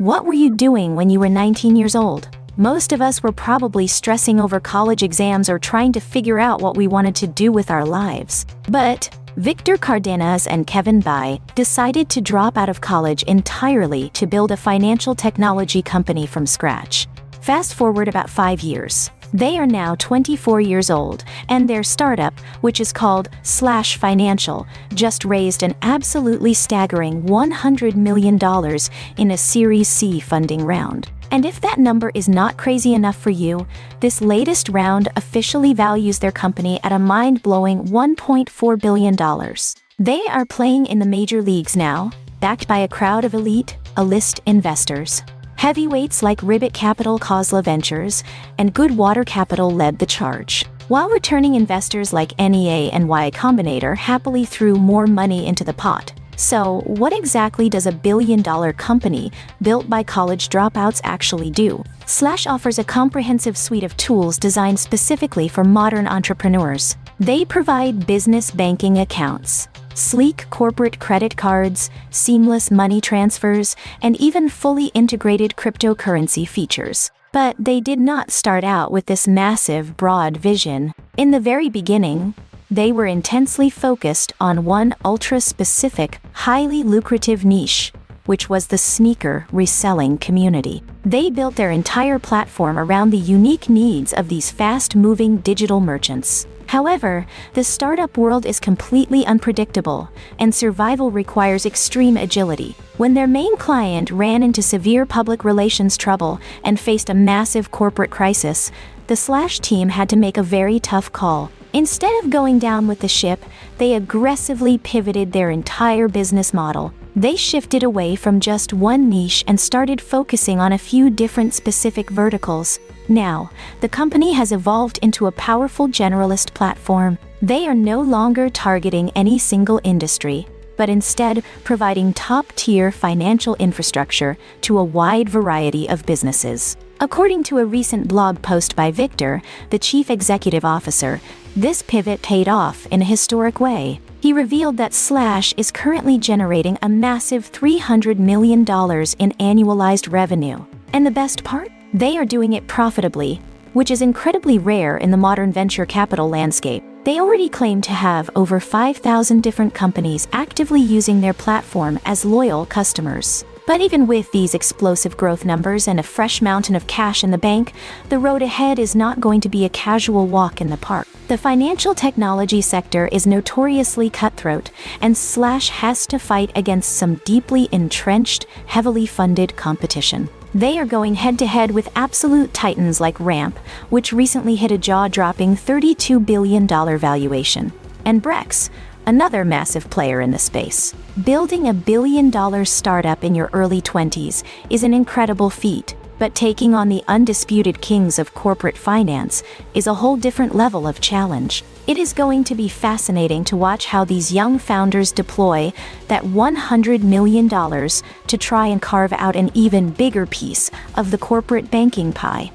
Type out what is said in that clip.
What were you doing when you were 19 years old? Most of us were probably stressing over college exams or trying to figure out what we wanted to do with our lives. But Victor Cardenas and Kevin Bai decided to drop out of college entirely to build a financial technology company from scratch. Fast forward about 5 years. They are now 24 years old, and their startup, which is called Slash Financial, just raised an absolutely staggering $100 million in a Series C funding round. And if that number is not crazy enough for you, this latest round officially values their company at a mind-blowing $1.4 billion. They are playing in the major leagues now, backed by a crowd of elite, A-list investors. Heavyweights like Ribbit Capital, Khosla Ventures, and Goodwater Capital led the charge, while returning investors like NEA and Y Combinator happily threw more money into the pot. So, what exactly does a billion-dollar company built by college dropouts actually do? Slash offers a comprehensive suite of tools designed specifically for modern entrepreneurs. They provide business banking accounts, sleek corporate credit cards, seamless money transfers, and even fully integrated cryptocurrency features. But they did not start out with this massive, broad vision. In the very beginning, they were intensely focused on one ultra-specific, highly lucrative niche, which was the sneaker reselling community. They built their entire platform around the unique needs of these fast-moving digital merchants. However, the startup world is completely unpredictable, and survival requires extreme agility. When their main client ran into severe public relations trouble and faced a massive corporate crisis, the Slash team had to make a very tough call. Instead of going down with the ship, they aggressively pivoted their entire business model. They shifted away from just one niche and started focusing on a few different specific verticals. Now, the company has evolved into a powerful generalist platform. They are no longer targeting any single industry, but instead providing top-tier financial infrastructure to a wide variety of businesses. According to a recent blog post by Victor, the chief executive officer, this pivot paid off in a historic way. He revealed that Slash is currently generating a massive $300 million in annualized revenue. And the best part? They are doing it profitably, which is incredibly rare in the modern venture capital landscape. They already claim to have over 5,000 different companies actively using their platform as loyal customers. But even with these explosive growth numbers and a fresh mountain of cash in the bank, the road ahead is not going to be a casual walk in the park. The financial technology sector is notoriously cutthroat, and Slash has to fight against some deeply entrenched, heavily funded competition. They are going head-to-head with absolute titans like Ramp, which recently hit a jaw-dropping $32 billion valuation, and Brex, another massive player in the space. Building a billion-dollar startup in your early 20s is an incredible feat, but taking on the undisputed kings of corporate finance is a whole different level of challenge. It is going to be fascinating to watch how these young founders deploy that $100 million to try and carve out an even bigger piece of the corporate banking pie.